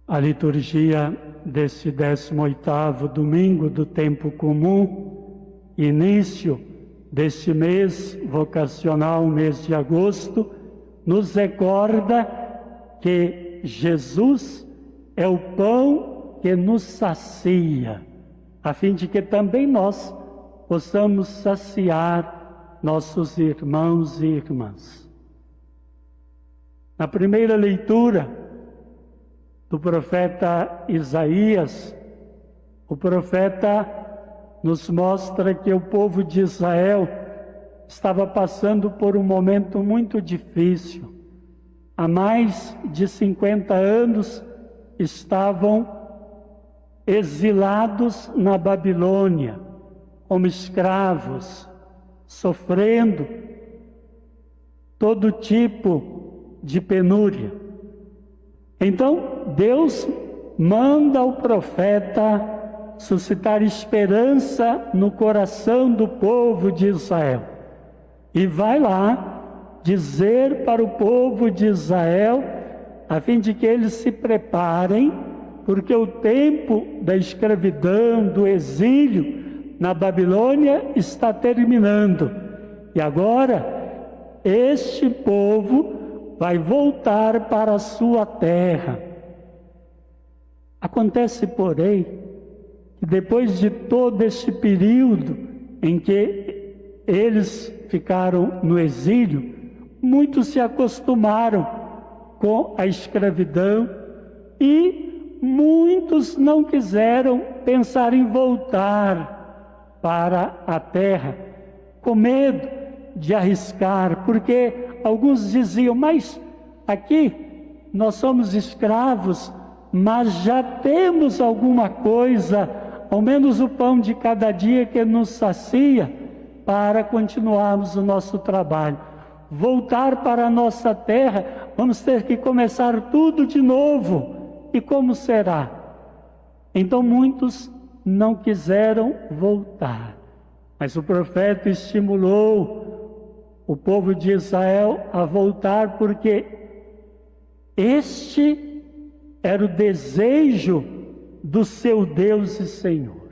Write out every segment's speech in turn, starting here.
A liturgia deste 18º domingo do tempo comum, início deste mês vocacional, mês de agosto, nos recorda que Jesus é o pão que nos sacia, a fim de que também nós possamos saciar nossos irmãos e irmãs. Na primeira leitura do profeta Isaías, o profeta nos mostra que o povo de Israel estava passando por um momento muito difícil. Há mais de 50 anos estavam exilados na Babilônia, como escravos, sofrendo todo tipo de penúria. Então, Deus manda ao profeta suscitar esperança no coração do povo de Israel. E vai lá dizer para o povo de Israel, a fim de que eles se preparem, porque o tempo da escravidão, do exílio na Babilônia está terminando. E agora, este povo vai voltar para a sua terra. Acontece, porém, que depois de todo esse período em que eles ficaram no exílio, muitos se acostumaram com a escravidão e muitos não quiseram pensar em voltar para a terra, com medo de arriscar, porque alguns diziam, mas aqui nós somos escravos, mas já temos alguma coisa, ao menos o pão de cada dia que nos sacia, para continuarmos o nosso trabalho. Voltar para a nossa terra, vamos ter que começar tudo de novo. E como será? Então muitos não quiseram voltar, mas o profeta estimulou o povo de Israel a voltar, porque este era o desejo do seu Deus e Senhor.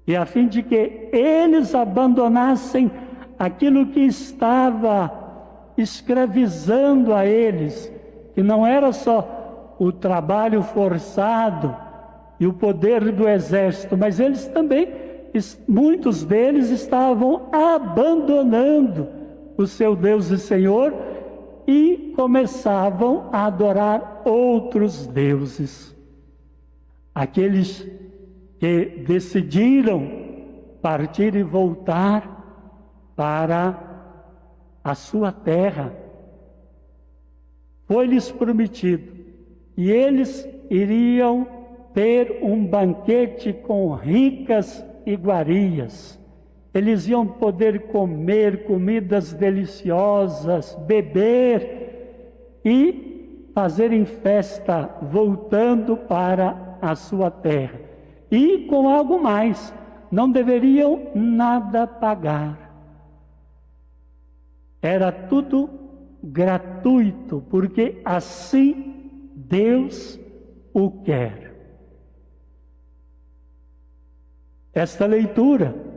E a fim de que eles abandonassem aquilo que estava escravizando a eles, que não era só o trabalho forçado e o poder do exército, mas eles também, muitos deles estavam abandonando o seu Deus e Senhor e começavam a adorar outros deuses. Aqueles que decidiram partir e voltar para a sua terra, foi-lhes prometido e eles iriam ter um banquete com ricas iguarias. Eles iam poder comer comidas deliciosas, beber e fazerem festa, voltando para a sua terra. E com algo mais, não deveriam nada pagar. Era tudo gratuito, porque assim Deus o quer. Esta leitura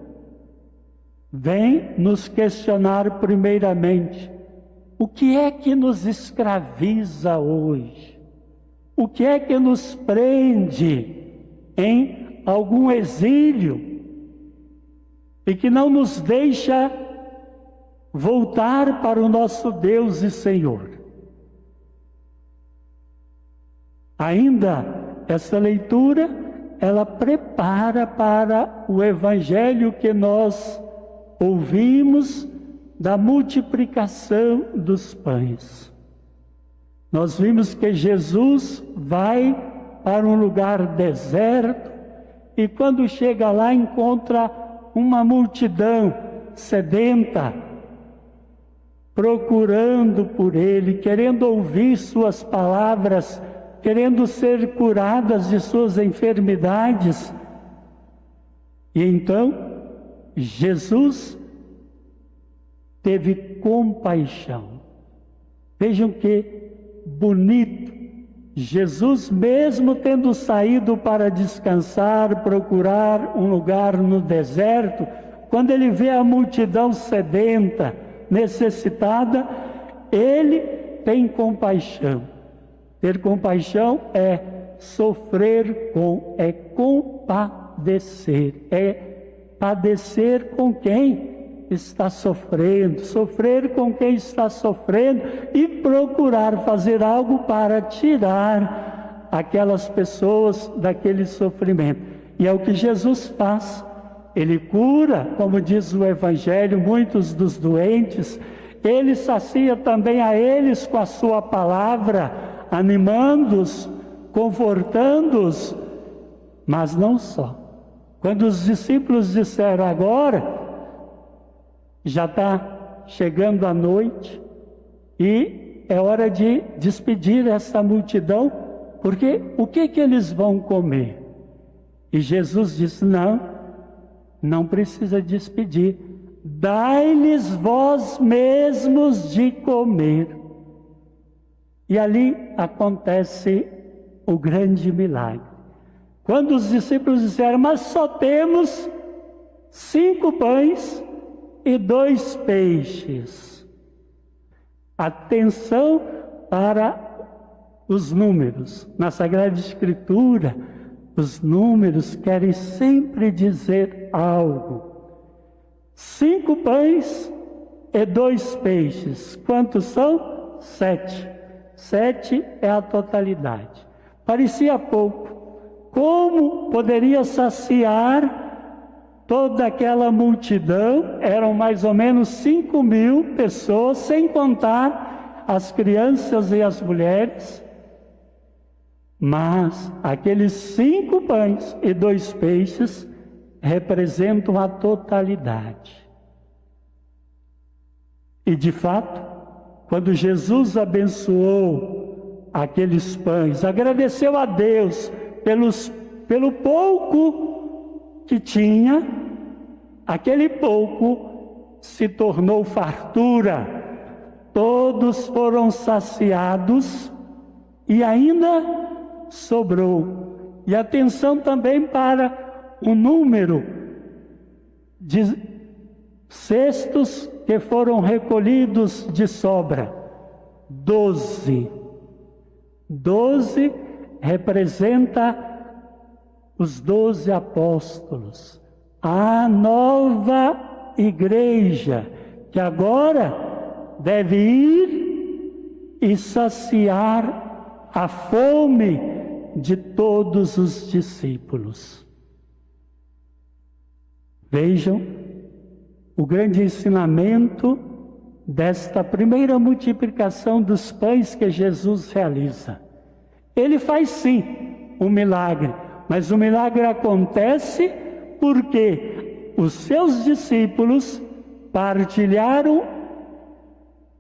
vem nos questionar primeiramente, o que é que nos escraviza hoje? O que é que nos prende em algum exílio e que não nos deixa voltar para o nosso Deus e Senhor? Ainda essa leitura, ela prepara para o evangelho que nós ouvimos da multiplicação dos pães. Nós vimos que Jesus vai para um lugar deserto e quando chega lá encontra uma multidão sedenta, procurando por ele, querendo ouvir suas palavras, querendo ser curadas de suas enfermidades. E então Jesus teve compaixão. Vejam que bonito Jesus, mesmo tendo saído para descansar, procurar um lugar no deserto, quando ele vê a multidão sedenta, necessitada, ele tem compaixão. Ter compaixão é sofrer com, é compadecer, é padecer com quem está sofrendo, sofrer com quem está sofrendo e procurar fazer algo para tirar aquelas pessoas daquele sofrimento. E é o que Jesus faz. Ele cura, como diz o Evangelho, muitos dos doentes. Ele sacia também a eles com a sua palavra, animando-os, confortando-os. Mas não só. Quando os discípulos disseram: agora já está chegando a noite e é hora de despedir essa multidão, porque o que eles vão comer? E Jesus disse: não precisa despedir, dai-lhes vós mesmos de comer. E ali acontece o grande milagre. Quando os discípulos disseram: mas só temos 5 pães e 2 peixes. Atenção para os números. Na Sagrada Escritura, os números querem sempre dizer algo. 5 pães e 2 peixes. Quantos são? 7. 7 é a totalidade. Parecia pouco. Como poderia saciar toda aquela multidão? Eram mais ou menos 5.000 pessoas, sem contar as crianças e as mulheres. Mas aqueles 5 pães e 2 peixes representam a totalidade. E de fato, quando Jesus abençoou aqueles pães, agradeceu a Deus pelo pouco que tinha, aquele pouco se tornou fartura. Todos foram saciados e ainda sobrou. E atenção também para o número de cestos que foram recolhidos de sobra. 12. 12 representa os 12 apóstolos, a nova igreja, que agora deve ir e saciar a fome de todos os discípulos. Vejam o grande ensinamento desta primeira multiplicação dos pães que Jesus realiza. Ele faz sim um milagre, mas o milagre acontece porque os seus discípulos partilharam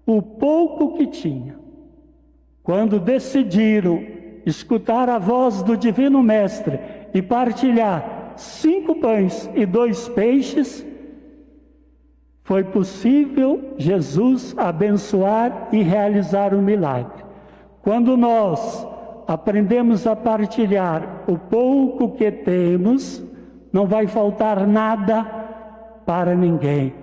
o pouco que tinham. Quando decidiram escutar a voz do Divino Mestre e partilhar 5 pães e 2 peixes, foi possível Jesus abençoar e realizar o milagre. Quando nós aprendemos a partilhar o pouco que temos, não vai faltar nada para ninguém.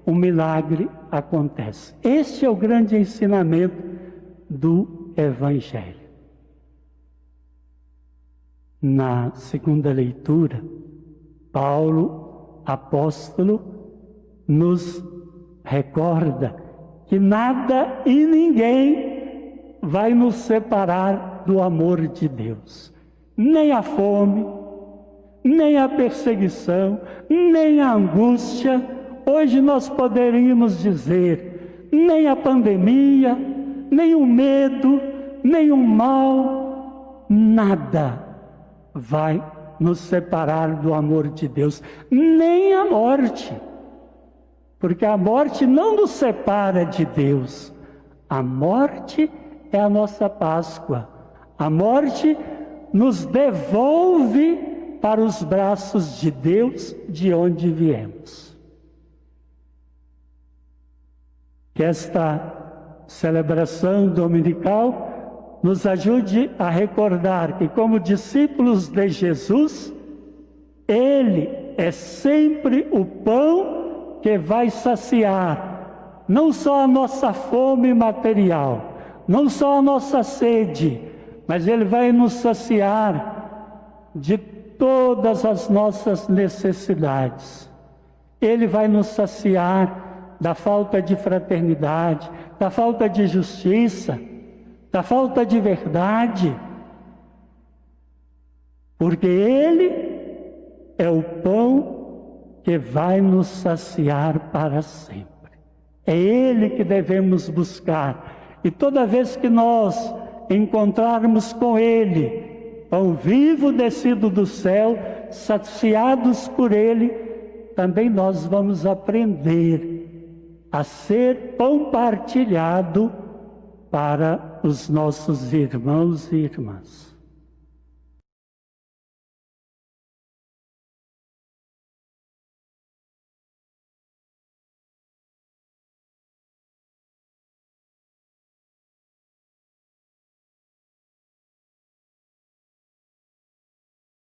O milagre acontece. Este é o grande ensinamento do Evangelho. Na segunda leitura, Paulo, apóstolo, nos recorda que nada e ninguém vai nos separar do amor de Deus. Nem a fome, nem a perseguição, nem a angústia. Hoje nós poderíamos dizer, nem a pandemia, nem o medo, nem o mal, nada vai nos separar do amor de Deus, nem a morte. Porque a morte não nos separa de Deus. A morte é a nossa Páscoa. A morte nos devolve para os braços de Deus, de onde viemos. Que esta celebração dominical nos ajude a recordar que, como discípulos de Jesus, Ele é sempre o pão que vai saciar não só a nossa fome material, não só a nossa sede, mas Ele vai nos saciar de todas as nossas necessidades. Ele vai nos saciar da falta de fraternidade, da falta de justiça, da falta de verdade, porque Ele é o pão que vai nos saciar para sempre. É Ele que devemos buscar. E toda vez que nós encontrarmos com Ele, pão vivo descido do céu, saciados por Ele, também nós vamos aprender a ser pão partilhado para os nossos irmãos e irmãs.